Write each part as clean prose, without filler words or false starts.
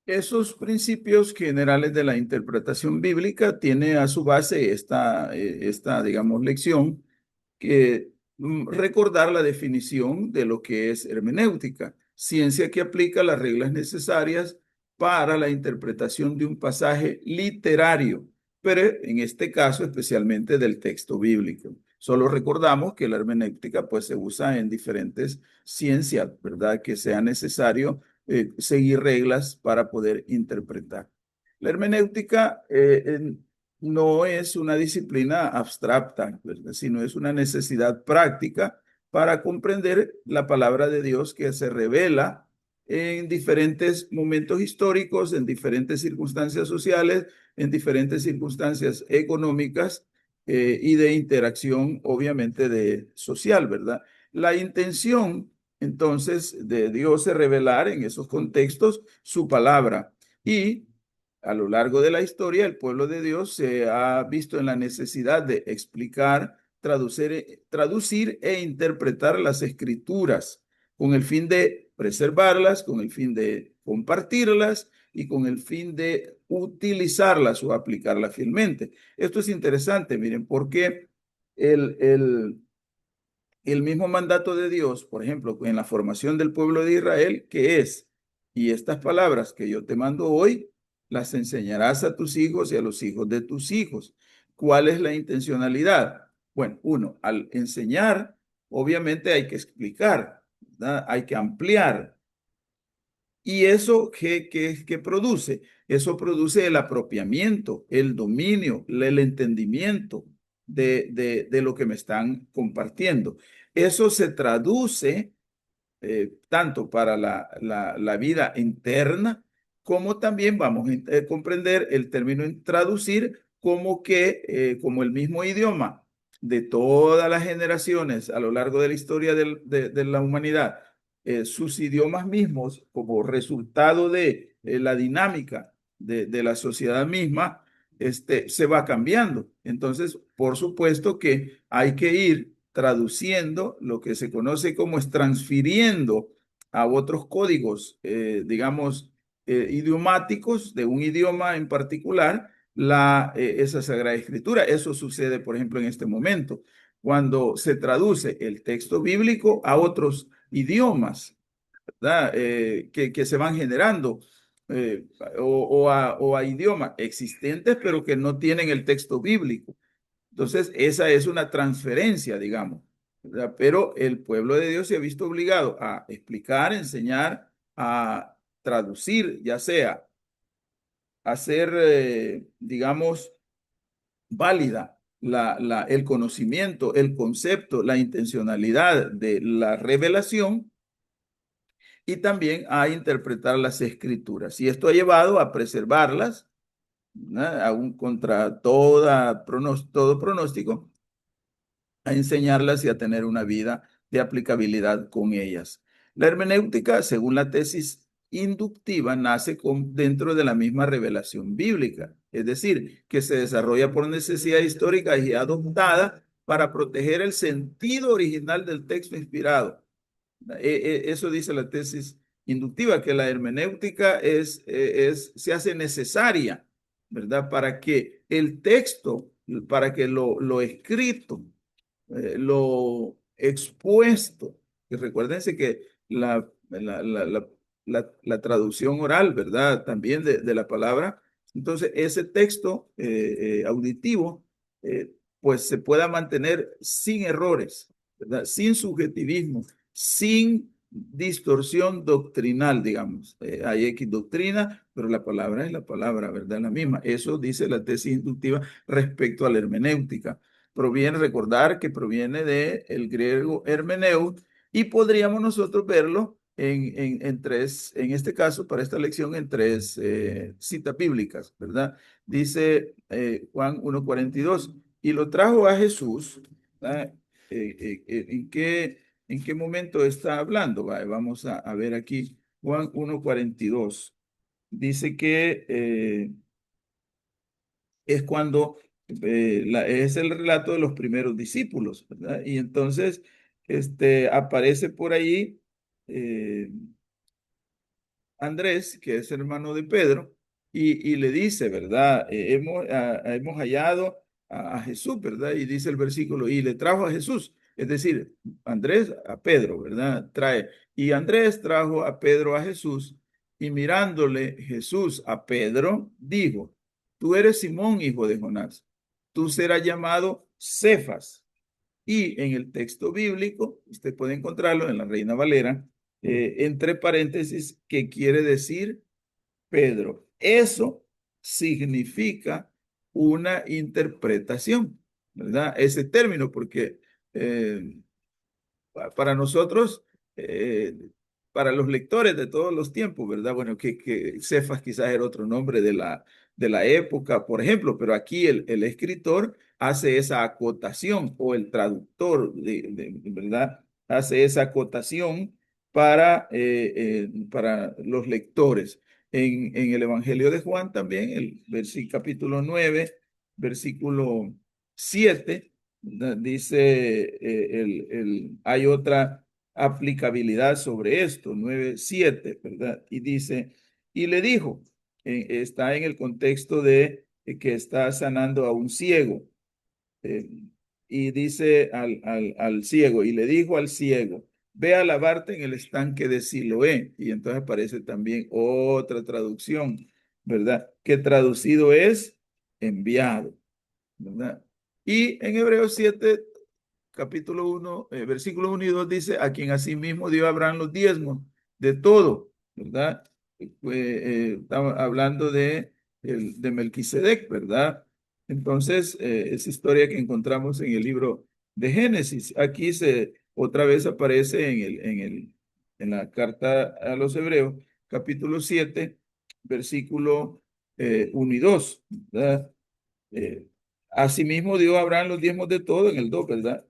Esos principios generales de la interpretación bíblica tiene a su base digamos, lección que recordar la definición de lo que es hermenéutica, ciencia que aplica las reglas necesarias para la interpretación de un pasaje literario, pero en este caso especialmente del texto bíblico. Solo recordamos que la hermenéutica pues se usa en diferentes ciencias, ¿verdad? Que sea necesario seguir reglas para poder interpretar. La hermenéutica no es una disciplina abstracta, ¿verdad? Sino es una necesidad práctica para comprender la palabra de Dios que se revela en diferentes momentos históricos, en diferentes circunstancias sociales, en diferentes circunstancias económicas y de interacción, obviamente, de social, ¿verdad? La intención entonces de Dios es revelar en esos contextos su palabra y a lo largo de la historia el pueblo de Dios se ha visto en la necesidad de explicar, traducir e interpretar las escrituras con el fin de preservarlas, con el fin de compartirlas y con el fin de utilizarlas o aplicarlas fielmente. Esto es interesante, miren, porque el, el, el mismo mandato de Dios, por ejemplo, en la formación del pueblo de Israel, que es, y estas palabras que yo te mando hoy, las enseñarás a tus hijos y a los hijos de tus hijos. ¿Cuál es la intencionalidad? Bueno, uno, al enseñar, obviamente hay que explicar, ¿verdad? Hay que ampliar. ¿Y eso qué produce? Eso produce el apropiamiento, el dominio, el entendimiento de lo que me están compartiendo. Eso se traduce tanto para la vida interna, como también vamos a comprender el término en traducir como el mismo idioma de todas las generaciones a lo largo de la historia de la humanidad, sus idiomas mismos como resultado de la dinámica de la sociedad misma, se va cambiando. Entonces, por supuesto que hay que ir traduciendo lo que se conoce como es transfiriendo a otros códigos, digamos, idiomáticos de un idioma en particular, esa Sagrada Escritura. Eso sucede, por ejemplo, en este momento, cuando se traduce el texto bíblico a otros idiomas, ¿verdad? Que se van generando. O a idiomas existentes, pero que no tienen el texto bíblico. Entonces, esa es una transferencia, digamos, ¿verdad? Pero el pueblo de Dios se ha visto obligado a explicar, enseñar, a traducir, ya sea hacer, digamos, válida el conocimiento, el concepto, la intencionalidad de la revelación y también a interpretar las escrituras. Y esto ha llevado a preservarlas, ¿no? Aún contra todo pronóstico, a enseñarlas y a tener una vida de aplicabilidad con ellas. La hermenéutica, según la tesis inductiva, nace dentro de la misma revelación bíblica, es decir, que se desarrolla por necesidad histórica y adoptada para proteger el sentido original del texto inspirado. Eso dice la tesis inductiva, que la hermenéutica se hace necesaria, ¿verdad? Para que el texto, para que lo escrito, lo expuesto, y recuérdense que la traducción oral, ¿verdad? También de la palabra, entonces ese texto auditivo, pues se pueda mantener sin errores, ¿verdad? Sin subjetivismo, sin distorsión doctrinal, digamos. Hay X doctrina, pero la palabra es la palabra, ¿verdad? La misma. Eso dice la tesis inductiva respecto a la hermenéutica. Recordar que proviene del griego hermeneut y podríamos nosotros verlo en tres, en este caso, para esta lección, en tres citas bíblicas, ¿verdad? Dice Juan 1:42, y lo trajo a Jesús, ¿verdad? ¿En qué momento está hablando? Vamos a ver aquí, Juan 1:42. Dice que es cuando es el relato de los primeros discípulos, ¿verdad? Y entonces aparece por ahí, eh, Andrés, que es hermano de Pedro, y le dice, ¿verdad? Hemos hallado a Jesús, ¿verdad? Y dice el versículo, y le trajo a Jesús. Es decir, Andrés a Pedro, ¿verdad? Trae. Y Andrés trajo a Pedro a Jesús, y mirándole Jesús a Pedro, dijo, tú eres Simón, hijo de Jonás, tú serás llamado Cefas. Y en el texto bíblico, usted puede encontrarlo en la Reina Valera, entre paréntesis, que quiere decir Pedro. Eso significa una interpretación, ¿verdad? Ese término, porque eh, para nosotros, eh, para los lectores de todos los tiempos, ¿verdad? Bueno, que Cefas quizás era otro nombre de la época, por ejemplo, pero aquí el escritor hace esa acotación o el traductor, ¿verdad? Hace esa acotación para los lectores. En el Evangelio de Juan también, el capítulo 9, versículo 7 dice, hay otra aplicabilidad sobre esto, 9:7, ¿verdad? Y dice, y le dijo, está en el contexto de que está sanando a un ciego, eh, y dice al ciego, y le dijo al ciego, ve a lavarte en el estanque de Siloé, y entonces aparece también otra traducción, ¿verdad? Que traducido es enviado, ¿verdad? Y en Hebreos 7 capítulo 1 versículo 1 y 2 dice, a quien asimismo dio Abraham los diezmos de todo, ¿verdad? Estamos hablando de Melquisedec, ¿verdad? Entonces, esa historia que encontramos en el libro de Génesis, aquí otra vez aparece en la carta a los Hebreos, capítulo 7 versículo 1 y 2, ¿verdad? Eh, Asimismo dio Abraham los diezmos de todo en el 2, ¿verdad?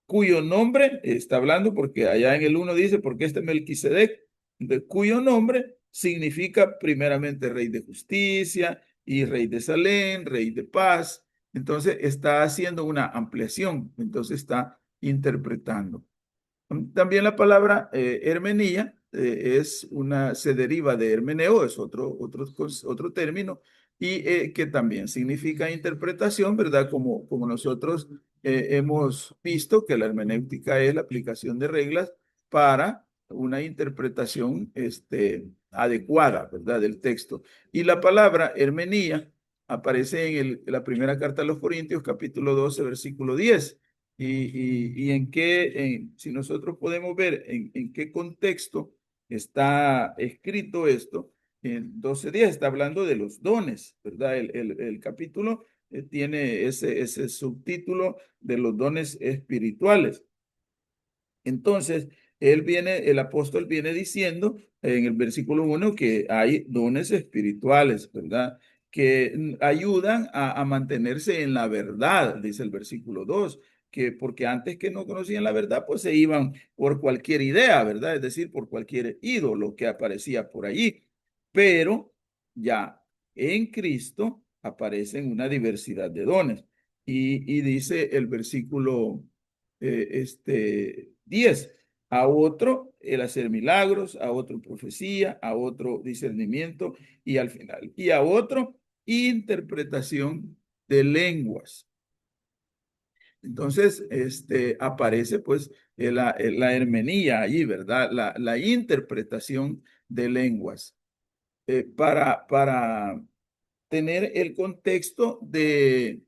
Cuyo nombre está hablando, porque allá en el uno dice, porque este Melquisedec, de cuyo nombre significa primeramente rey de justicia y rey de Salem, rey de paz. Entonces está haciendo una ampliación, entonces está interpretando. También la palabra hermenía se deriva de hermeneo, es otro término, y que también significa interpretación, ¿verdad? Como nosotros hemos visto que la hermenéutica es la aplicación de reglas para una interpretación adecuada, ¿verdad? Del texto. Y la palabra hermenía aparece en la primera carta a los Corintios, capítulo 12, versículo 10. Y en si nosotros podemos ver en qué contexto está escrito esto, en 12:10 está hablando de los dones, ¿verdad? El capítulo tiene ese subtítulo de los dones espirituales. Entonces, el apóstol viene diciendo en el versículo 1 que hay dones espirituales, ¿verdad? Que ayudan a mantenerse en la verdad, dice el versículo 2, que porque antes que no conocían la verdad, pues se iban por cualquier idea, ¿verdad? Es decir, por cualquier ídolo que aparecía por allí. Pero ya en Cristo aparecen una diversidad de dones. Y dice el versículo 10. A otro el hacer milagros, a otro profecía, a otro discernimiento y al final, y a otro interpretación de lenguas. Entonces, aparece pues la hermenía allí, ¿verdad? La interpretación de lenguas para tener el contexto de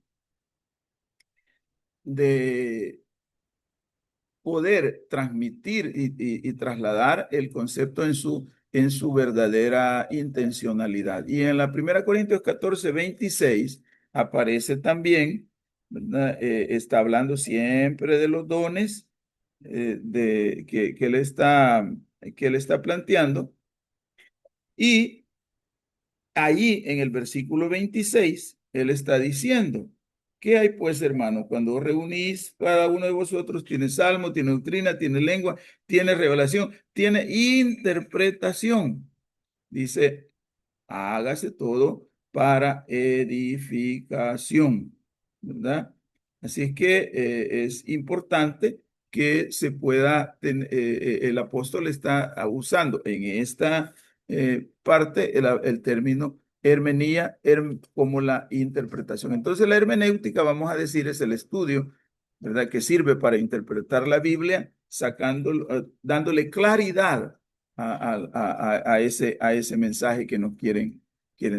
poder transmitir y trasladar el concepto en su verdadera intencionalidad. Y en la 1 Corintios 14:26 aparece también, ¿verdad? Está hablando siempre de los dones que él está planteando. Y allí en el versículo 26, él está diciendo, ¿qué hay pues, hermano? Cuando os reunís, cada uno de vosotros tiene salmo, tiene doctrina, tiene lengua, tiene revelación, tiene interpretación. Dice, hágase todo para edificación, ¿verdad? Así es que es importante que se pueda, el apóstol está usando en esta parte el término hermenía como la interpretación. Entonces, la hermenéutica, vamos a decir, es el estudio, ¿verdad?, que sirve para interpretar la Biblia, dándole claridad a ese mensaje que nos quieren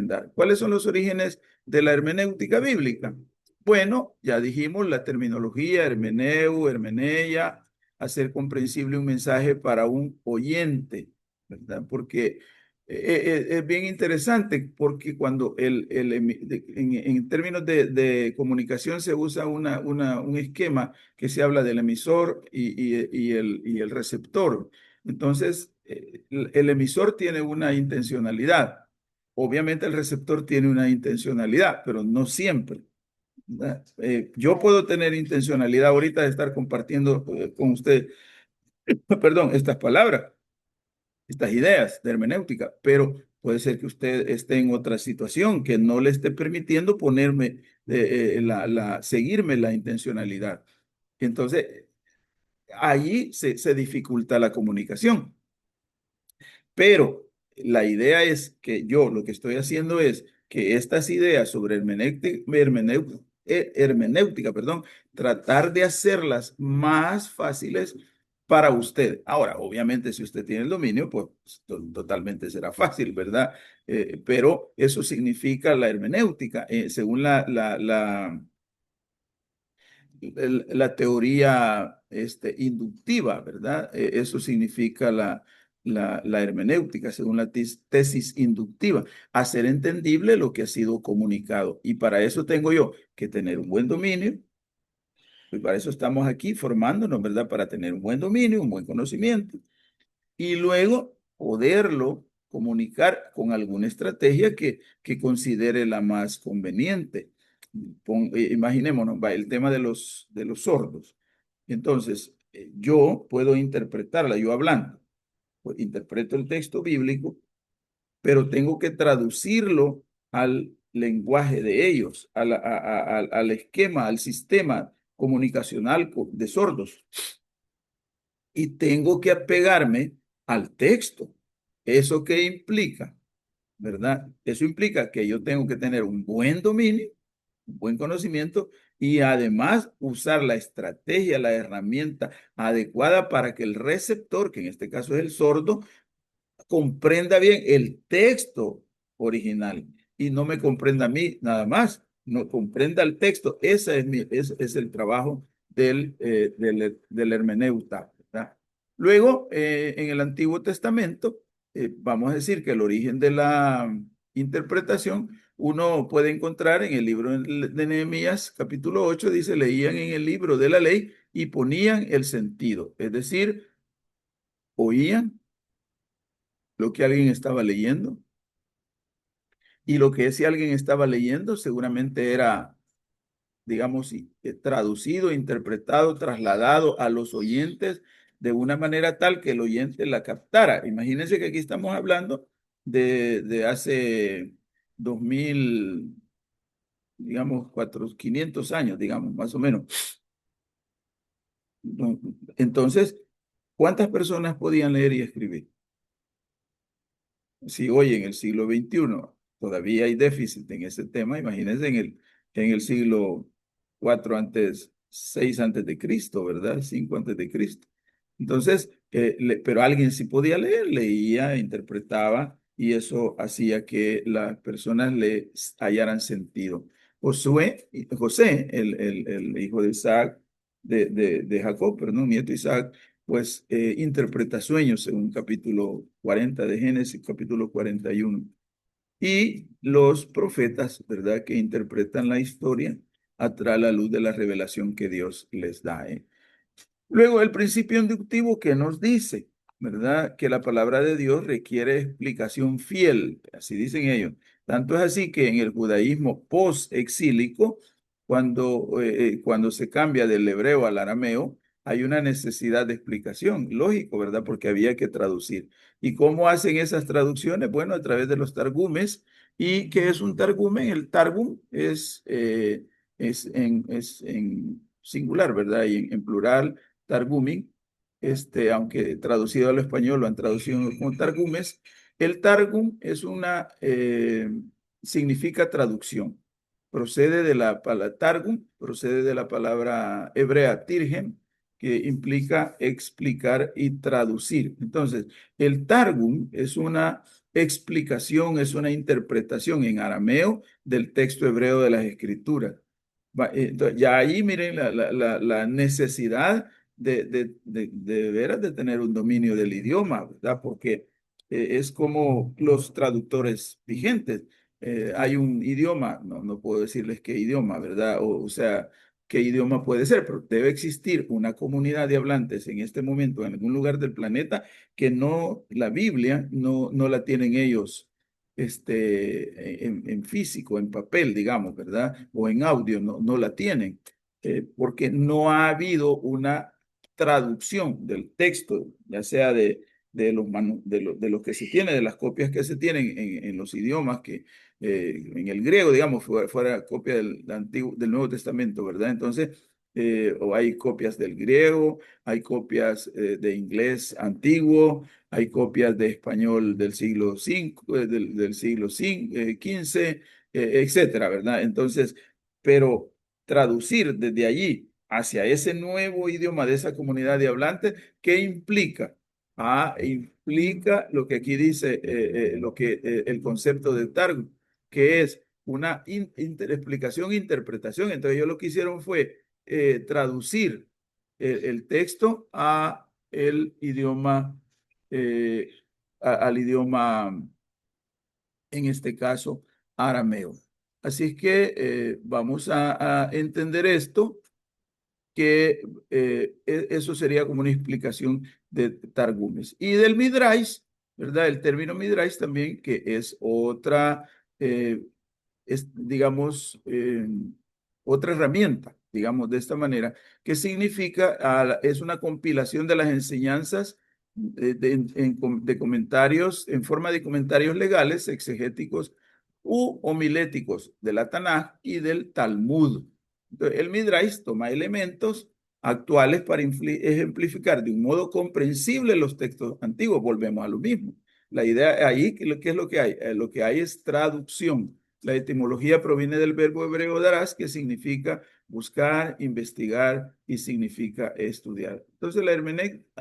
dar. ¿Cuáles son los orígenes de la hermenéutica bíblica? Bueno, ya dijimos la terminología, hermeneia, hacer comprensible un mensaje para un oyente, ¿verdad? Porque es bien interesante, porque cuando en términos de comunicación se usa un esquema que se habla del emisor y el receptor. Entonces, el emisor tiene una intencionalidad. Obviamente el receptor tiene una intencionalidad, pero no siempre. Yo puedo tener intencionalidad ahorita de estar compartiendo con usted, perdón, estas palabras, estas ideas de hermenéutica, pero puede ser que usted esté en otra situación que no le esté permitiendo ponerme, seguirme la intencionalidad. Entonces, ahí se dificulta la comunicación. Pero la idea es que yo lo que estoy haciendo es que estas ideas sobre hermenéutica, perdón, tratar de hacerlas más fáciles para usted. Ahora, obviamente, si usted tiene el dominio, pues totalmente será fácil, ¿verdad? Pero eso significa la hermenéutica, según la teoría inductiva, ¿verdad? Eso significa la hermenéutica, según la tesis inductiva, hacer entendible lo que ha sido comunicado. Y para eso tengo yo que tener un buen dominio, y para eso estamos aquí formándonos, ¿verdad? Para tener un buen dominio, un buen conocimiento, y luego poderlo comunicar con alguna estrategia que considere la más conveniente. Imaginémonos, va, el tema de los sordos. Entonces, yo puedo interpretarla, yo hablando, pues, interpreto el texto bíblico, pero tengo que traducirlo al lenguaje de ellos, al esquema, al sistema comunicacional de sordos, y tengo que apegarme al texto. ¿Eso qué implica? ¿Verdad? Eso implica que yo tengo que tener un buen dominio, un buen conocimiento y además usar la estrategia, la herramienta adecuada para que el receptor, que en este caso es el sordo, comprenda bien el texto original y no me comprenda a mí nada más, no comprenda el texto. Ese es el trabajo del hermeneuta, ¿verdad? Luego, en el Antiguo Testamento, vamos a decir que el origen de la interpretación uno puede encontrar en el libro de Nehemías, capítulo 8, dice, leían en el libro de la ley y ponían el sentido, es decir, oían lo que alguien estaba leyendo. Y lo que ese alguien estaba leyendo seguramente era, digamos, traducido, interpretado, trasladado a los oyentes de una manera tal que el oyente la captara. Imagínense que aquí estamos hablando de hace 2000, digamos, 500 años, digamos, más o menos. Entonces, ¿cuántas personas podían leer y escribir? Si hoy en el siglo XXI todavía hay déficit en ese tema, imagínense en el siglo 4 antes, 6 antes de Cristo, ¿verdad? 5 antes de Cristo. Entonces, pero alguien sí podía leer, leía, interpretaba, y eso hacía que las personas le hallaran sentido. José, el hijo de Isaac, de Jacob, perdón, nieto de Isaac, pues interpreta sueños en un capítulo 40 de Génesis, capítulo 41. Y los profetas, ¿verdad?, que interpretan la historia a través de la luz de la revelación que Dios les da. Luego, el principio inductivo que nos dice, ¿verdad?, que la palabra de Dios requiere explicación fiel, así dicen ellos. Tanto es así que en el judaísmo post-exílico, cuando se cambia del hebreo al arameo, hay una necesidad de explicación, lógico, ¿verdad?, porque había que traducir. ¿Y cómo hacen esas traducciones? Bueno, a través de los targumes. ¿Y qué es un targumen? El targum es en singular, ¿verdad? Y en plural Targumim, aunque traducido al español lo han traducido como Targumes, El Targum es significa traducción. Procede de la palabra Targum, procede de la palabra hebrea tirgem, que implica explicar y traducir. Entonces, el Targum es una explicación, es una interpretación en arameo del texto hebreo de las Escrituras. Entonces, ya ahí miren la necesidad de veras de tener un dominio del idioma, ¿verdad? Porque es como los traductores vigentes. Hay un idioma, no puedo decirles qué idioma, ¿verdad? O sea, qué idioma puede ser, pero debe existir una comunidad de hablantes en este momento en algún lugar del planeta que la Biblia no la tienen ellos en físico, en papel, digamos, ¿verdad? O en audio, no la tienen, porque no ha habido una traducción del texto, ya sea de lo que se tiene, de las copias que se tienen en los idiomas en el griego, digamos, fuera copia del Nuevo Testamento, ¿verdad? Entonces, o hay copias del griego, hay copias de inglés antiguo, hay copias de español del siglo V, del siglo XV, etcétera, ¿verdad? Entonces, pero traducir desde allí hacia ese nuevo idioma de esa comunidad de hablantes, ¿qué implica? Implica lo que aquí dice, el concepto de Targum, que es una explicación, interpretación. Entonces, ellos lo que hicieron fue traducir el texto a el idioma, eh, al idioma, en este caso, arameo. Así es que vamos a entender esto, que eso sería como una explicación de Targumes. Y del Midrash, ¿verdad? El término Midrash también, que es otra, eh, digamos, otra herramienta, digamos, de esta manera, que significa, es una compilación de las enseñanzas de comentarios, en forma de comentarios legales, exegéticos u homiléticos de la Tanaj y del Talmud. Entonces, el Midrash toma elementos actuales para ejemplificar de un modo comprensible los textos antiguos. Volvemos a lo mismo. La idea ahí, ¿qué es lo que hay? Lo que hay es traducción. La etimología proviene del verbo hebreo daras, que significa buscar, investigar y significa estudiar. Entonces, la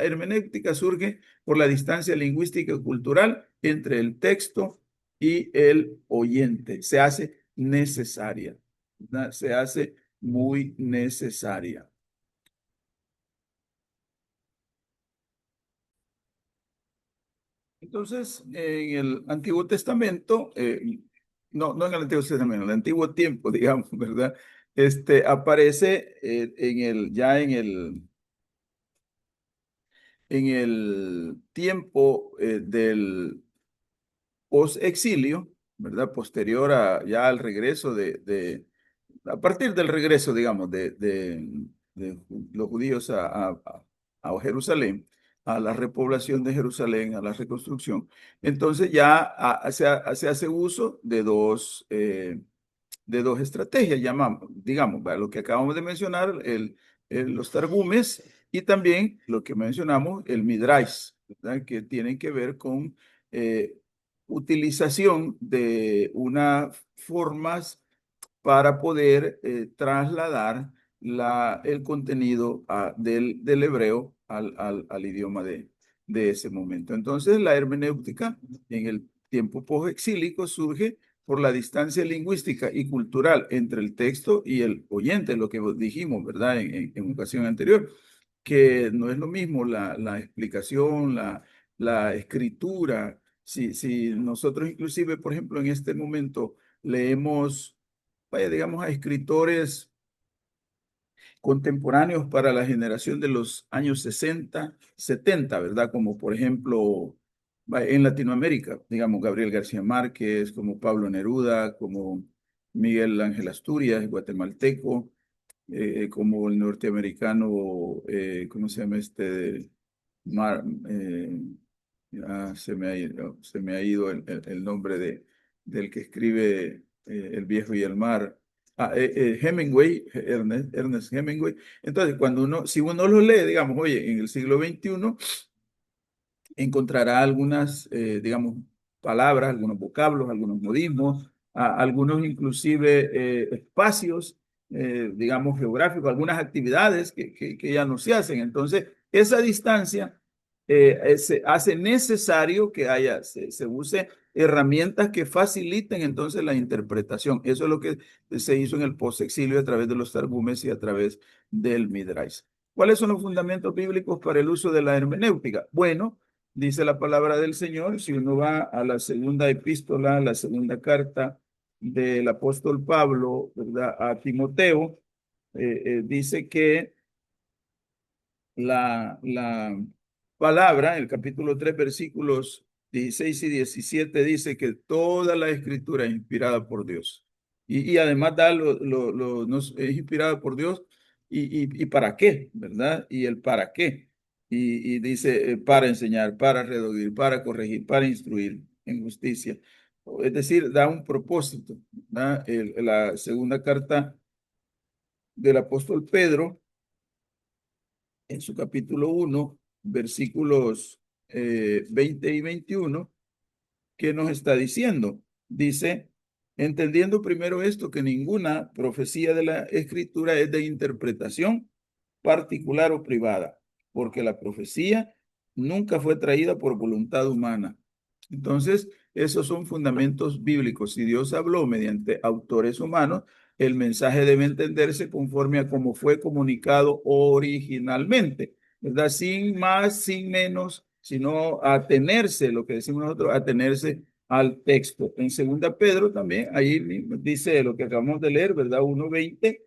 hermenéutica surge por la distancia lingüística y cultural entre el texto y el oyente. Se hace necesaria, ¿verdad? Se hace muy necesaria. Entonces, en el Antiguo Testamento, no en el Antiguo Testamento, en el Antiguo Tiempo, digamos, ¿verdad? Aparece ya en el tiempo del post-exilio, ¿verdad? Posterior ya al regreso a partir del regreso, digamos, de los judíos a Jerusalén, a la repoblación de Jerusalén, a la reconstrucción. Entonces ya se hace uso de dos estrategias, digamos, ¿va? Lo que acabamos de mencionar, los targumes, y también lo que mencionamos, el midrash, ¿verdad? Que tienen que ver con eh, utilización de unas formas para poder trasladar el contenido del hebreo al idioma de ese momento. Entonces, la hermenéutica en el tiempo posexílico surge por la distancia lingüística y cultural entre el texto y el oyente, lo que dijimos, ¿verdad? En ocasión anterior, que no es lo mismo la explicación, la escritura. Si nosotros inclusive, por ejemplo, en este momento leemos, vaya, digamos, a escritores contemporáneos para la generación de los años 60, 70, ¿verdad? Como por ejemplo en Latinoamérica, digamos, Gabriel García Márquez, como Pablo Neruda, como Miguel Ángel Asturias, guatemalteco, como el norteamericano, ¿cómo se llama este? Mar, eh, se me ha ido el nombre del que escribe El viejo y el mar. Hemingway, Ernest Hemingway. Entonces, si uno lo lee, digamos, oye, en el siglo XXI, encontrará algunas, digamos, palabras, algunos vocablos, algunos modismos, algunos inclusive espacios, digamos, geográficos, algunas actividades que ya no se hacen. Entonces, esa distancia se hace necesario que se use herramientas que faciliten entonces la interpretación. Eso es lo que se hizo en el posexilio a través de los targumes y a través del Midrash. ¿Cuáles son los fundamentos bíblicos para el uso de la hermenéutica? Bueno, dice la palabra del Señor, si uno va a la segunda epístola, la segunda carta del apóstol Pablo, ¿verdad? A Timoteo, dice que la palabra, el capítulo 3 versículos 16 y 17 dice que toda la escritura es inspirada por Dios. Y además es inspirada por Dios y para qué, ¿verdad? Y el para qué. Y dice para enseñar, para redarguir, para corregir, para instruir en justicia. Es decir, da un propósito, ¿verdad? La segunda carta del apóstol Pedro en su capítulo 1, versículos 20 y 21, ¿qué nos está diciendo? Dice, entendiendo primero esto, que ninguna profecía de la Escritura es de interpretación particular o privada, porque la profecía nunca fue traída por voluntad humana. Entonces, esos son fundamentos bíblicos. Si Dios habló mediante autores humanos, el mensaje debe entenderse conforme a cómo fue comunicado originalmente, ¿verdad? Sin más, sin menos, sino atenerse, lo que decimos nosotros, atenerse al texto. En segunda Pedro también, ahí dice lo que acabamos de leer, ¿verdad? 1:20,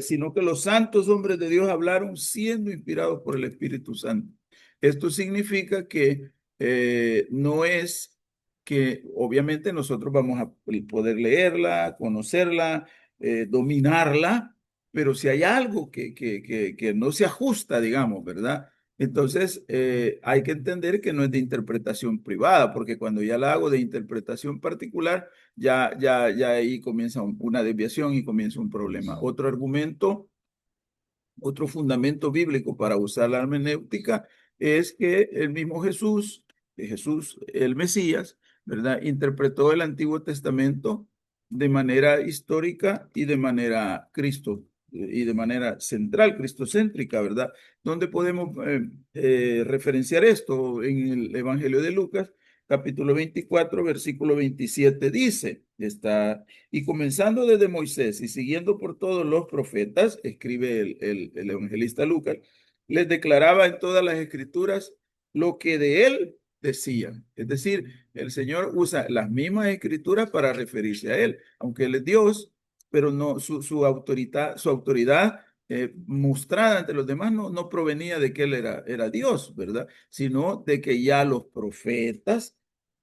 sino que los santos hombres de Dios hablaron siendo inspirados por el Espíritu Santo. Esto significa que no es que obviamente nosotros vamos a poder leerla, conocerla, dominarla, pero si hay algo que no se ajusta, digamos, ¿verdad? Entonces hay que entender que no es de interpretación privada, porque cuando ya la hago de interpretación particular, ya ahí comienza una desviación y comienza un problema. Otro argumento, otro fundamento bíblico para usar la hermenéutica es que el mismo Jesús, el Mesías, ¿verdad? Interpretó el Antiguo Testamento de manera histórica y de manera y de manera central, cristocéntrica, ¿verdad? ¿Dónde podemos referenciar esto? En el Evangelio de Lucas, capítulo 24, versículo 27 dice, y comenzando desde Moisés y siguiendo por todos los profetas, escribe el evangelista Lucas, les declaraba en todas las escrituras lo que de él decían. Es decir, el Señor usa las mismas escrituras para referirse a él, aunque él es Dios, pero no su autoridad mostrada ante los demás no provenía de que él era Dios, ¿verdad? Sino de que ya los profetas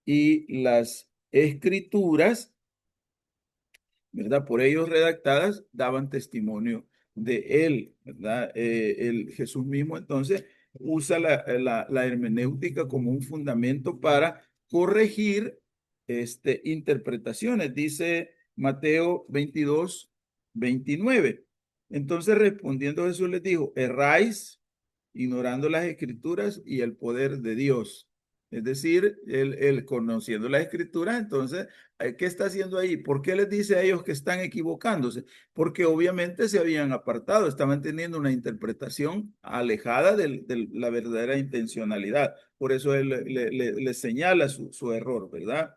y las escrituras, ¿verdad? Por ellos redactadas, daban testimonio de él, ¿verdad? Jesús mismo entonces usa la hermenéutica como un fundamento para corregir interpretaciones, dice Mateo 22:29. Entonces respondiendo Jesús les dijo, erráis ignorando las escrituras y el poder de Dios. Es decir, él conociendo la escritura, entonces ¿qué está haciendo ahí? ¿Por qué les dice a ellos que están equivocándose? Porque obviamente se habían apartado, estaban teniendo una interpretación alejada de la verdadera intencionalidad. Por eso él le señala su error, ¿verdad?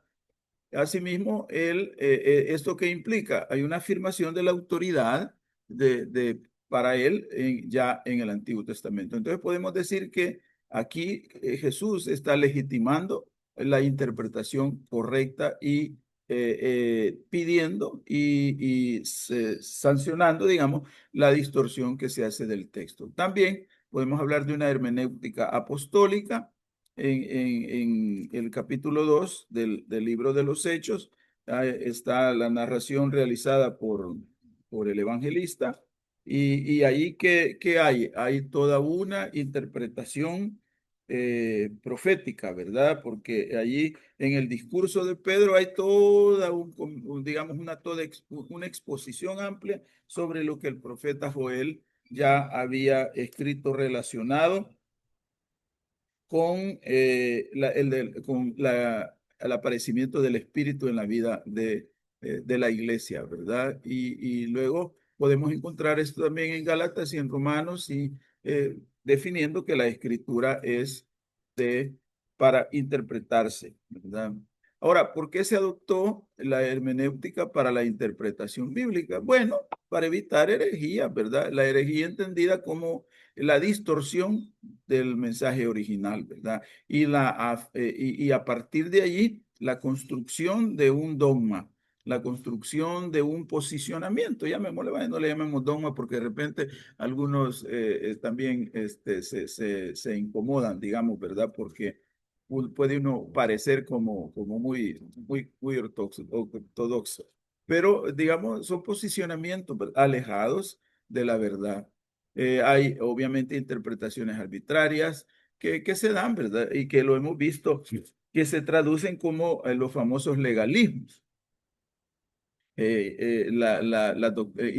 Asimismo, ¿esto qué implica? Hay una afirmación de la autoridad para él ya en el Antiguo Testamento. Entonces podemos decir que aquí Jesús está legitimando la interpretación correcta y pidiendo y sancionando, digamos, la distorsión que se hace del texto. También podemos hablar de una hermenéutica apostólica en el capítulo 2 del libro de los Hechos. Está la narración realizada por el evangelista y ahí ¿qué hay? Hay toda una interpretación profética, ¿verdad? Porque allí en el discurso de Pedro hay toda, digamos, una exposición amplia sobre lo que el profeta Joel ya había escrito relacionado con, con la al aparecimiento del Espíritu en la vida de la iglesia, ¿verdad? Y luego podemos encontrar esto también en Gálatas y en Romanos y definiendo que la escritura es de, para interpretarse, ¿verdad? Ahora, ¿por qué se adoptó la hermenéutica para la interpretación bíblica? Bueno, para evitar herejía, ¿verdad? La herejía entendida como la distorsión del mensaje original, ¿verdad? Y a partir de allí, la construcción de un dogma, la construcción de un posicionamiento, llamémosle, bueno, no le llamemos dogma porque de repente algunos también se incomodan, digamos, ¿verdad? Porque puede uno parecer como muy ortodoxo, pero digamos, son posicionamientos alejados de la verdad. Hay obviamente interpretaciones arbitrarias que se dan, ¿verdad? Y que lo hemos visto, que se traducen como los famosos legalismos. Y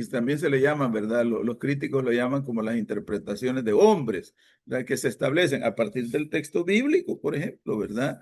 también se le llaman, ¿verdad? Los críticos lo llaman como las interpretaciones de hombres, ¿verdad? Que se establecen a partir del texto bíblico, por ejemplo, ¿verdad?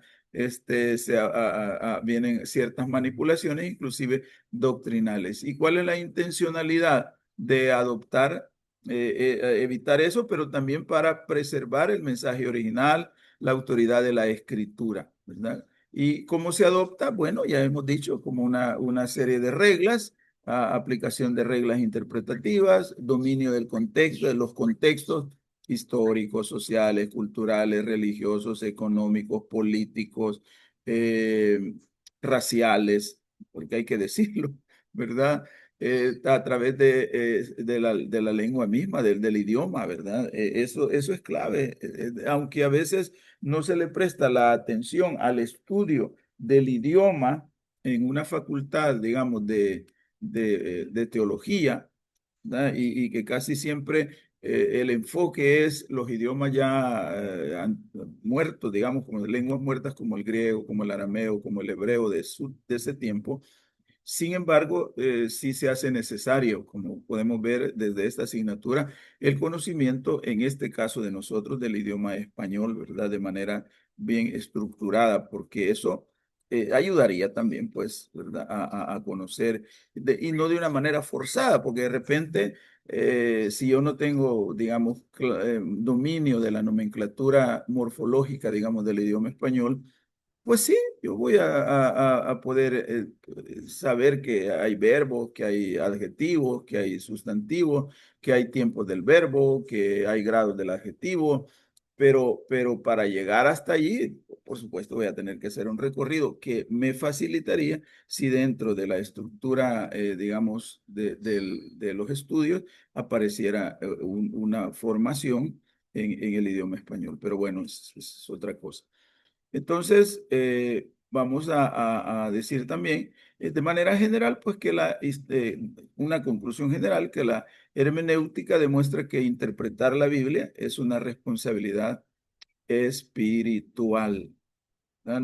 Vienen ciertas manipulaciones, inclusive doctrinales. ¿Y cuál es la intencionalidad de adoptar, evitar eso, pero también para preservar el mensaje original, la autoridad de la escritura, ¿verdad? ¿Y cómo se adopta? Bueno, ya hemos dicho, como una serie de reglas, aplicación de reglas interpretativas, dominio del contexto, de los contextos históricos, sociales, culturales, religiosos, económicos, políticos, eh, raciales, porque hay que decirlo, ¿verdad? A través de la lengua misma, del idioma, ¿verdad? Eso es clave, aunque a veces no se le presta la atención al estudio del idioma en una facultad, digamos, de teología, ¿verdad? Y que casi siempre el enfoque es los idiomas ya muertos, digamos, como lenguas muertas como el griego, como el arameo, como el hebreo de ese tiempo. Sin embargo, sí se hace necesario, como podemos ver desde esta asignatura, el conocimiento, en este caso de nosotros, del idioma español, ¿verdad? De manera bien estructurada, porque eso ayudaría también, pues, ¿verdad? A conocer, y no de una manera forzada, porque de repente, si yo no tengo, digamos, dominio de la nomenclatura morfológica, digamos, del idioma español, pues sí, yo voy a poder saber que hay verbos, que hay adjetivos, que hay sustantivos, que hay tiempos del verbo, que hay grados del adjetivo, pero para llegar hasta allí, por supuesto, voy a tener que hacer un recorrido que me facilitaría si dentro de la estructura, digamos, de los estudios apareciera una formación en el idioma español. Pero bueno, es otra cosa. Entonces, vamos a decir también, de manera general, pues que una conclusión general, que la hermenéutica demuestra que interpretar la Biblia es una responsabilidad espiritual. ¿Verdad?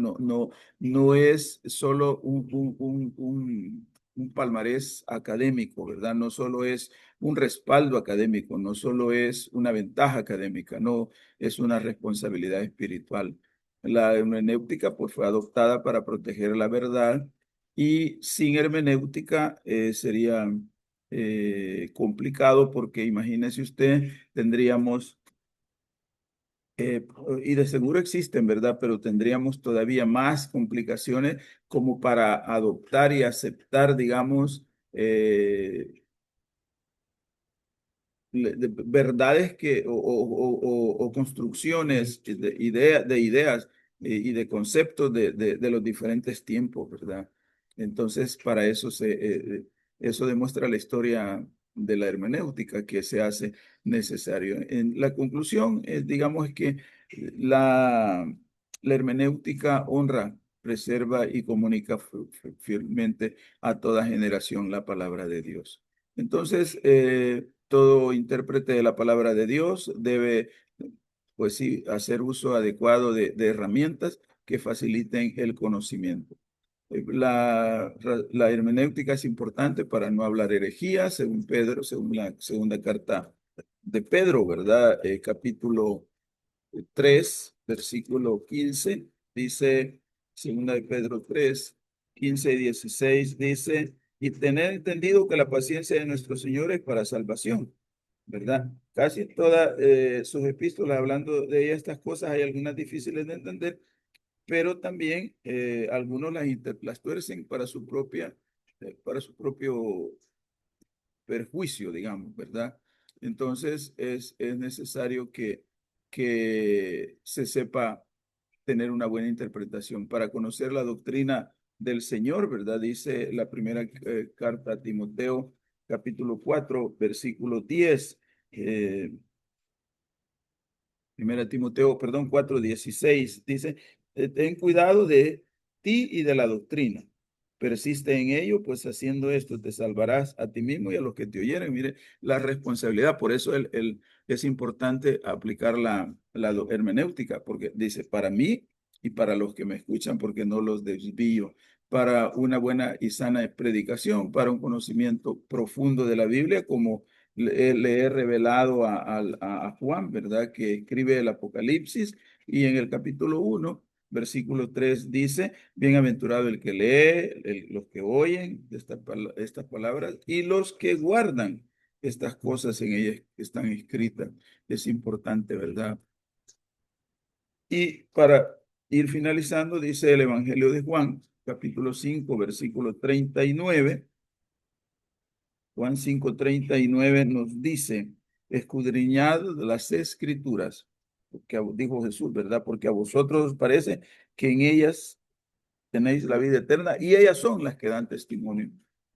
No es solo un palmarés académico, ¿verdad? No solo es un respaldo académico, no solo es una ventaja académica, no, es una responsabilidad espiritual. La hermenéutica pues fue adoptada para proteger la verdad y sin hermenéutica sería complicado porque imagínese usted, tendríamos eh, y de seguro existen, ¿verdad? Pero tendríamos todavía más complicaciones como para adoptar y aceptar, digamos, verdades o construcciones de ideas y de conceptos de los diferentes tiempos, ¿verdad? Entonces, para eso eso demuestra la historia de la hermenéutica que se hace necesario. En la conclusión, digamos, es que la, la hermenéutica honra, preserva y comunica fielmente a toda generación la palabra de Dios. Entonces, todo intérprete de la palabra de Dios debe, pues sí, hacer uso adecuado de herramientas que faciliten el conocimiento. La hermenéutica es importante para no hablar herejía, según Pedro, según la segunda carta de Pedro, ¿verdad? Capítulo 3, versículo 15, dice, Segunda de Pedro 3, 15 y 16 dice, y tener entendido que la paciencia de nuestro Señor es para salvación, ¿verdad? Casi todas sus epístolas, hablando de estas cosas, hay algunas difíciles de entender, pero también algunos las tuercen para su propio perjuicio, digamos, ¿verdad? Entonces es necesario que se sepa tener una buena interpretación para conocer la doctrina del Señor, ¿verdad? Dice la primera carta a Timoteo, capítulo 4, versículo 10. Primera Timoteo, perdón, 4:16 dice, ten cuidado de ti y de la doctrina. Persiste en ello, pues haciendo esto te salvarás a ti mismo y a los que te oyeren. Mire, la responsabilidad, por eso es importante aplicar la hermenéutica, porque dice, para mí y para los que me escuchan, porque no los desvío, para una buena y sana predicación, para un conocimiento profundo de la Biblia, como le he revelado a Juan, ¿verdad? Que escribe el Apocalipsis y en el capítulo 1, versículo 3 dice, bienaventurado el que lee, los que oyen estas palabras y los que guardan estas cosas en ellas que están escritas. Es importante, ¿verdad? Y para ir finalizando, dice el Evangelio de Juan, capítulo 5, versículo 39. Juan 5:39 nos dice, escudriñad las escrituras, porque dijo Jesús, ¿verdad? Porque a vosotros os parece que en ellas tenéis la vida eterna y ellas son las que dan testimonio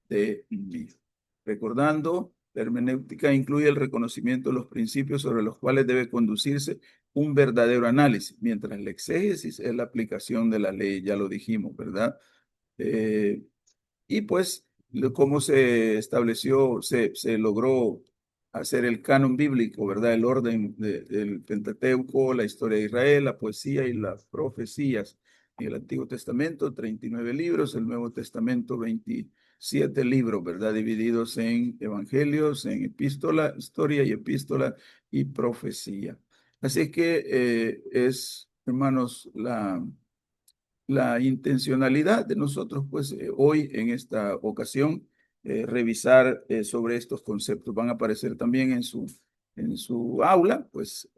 de mí. Recordando, la hermenéutica incluye el reconocimiento de los principios sobre los cuales debe conducirse un verdadero análisis, mientras la exégesis es la aplicación de la ley, ya lo dijimos, ¿verdad? Eh, y pues, cómo se estableció, se logró hacer el canon bíblico, ¿verdad? El orden del Pentateuco, la historia de Israel, la poesía y las profecías. En el Antiguo Testamento, 39 libros, el Nuevo Testamento, 27 libros, ¿verdad? Divididos en evangelios, en epístola, historia y epístola y profecía. Así que hermanos, la intencionalidad de nosotros, pues hoy en esta ocasión, revisar sobre estos conceptos. Van a aparecer también en su aula, pues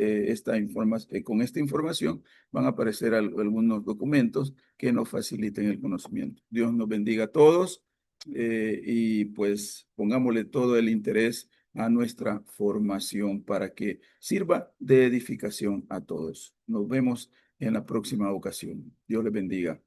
con esta información van a aparecer algunos documentos que nos faciliten el conocimiento. Dios nos bendiga a todos y pues pongámosle todo el interés a nuestra formación para que sirva de edificación a todos. Nos vemos en la próxima ocasión. Dios les bendiga.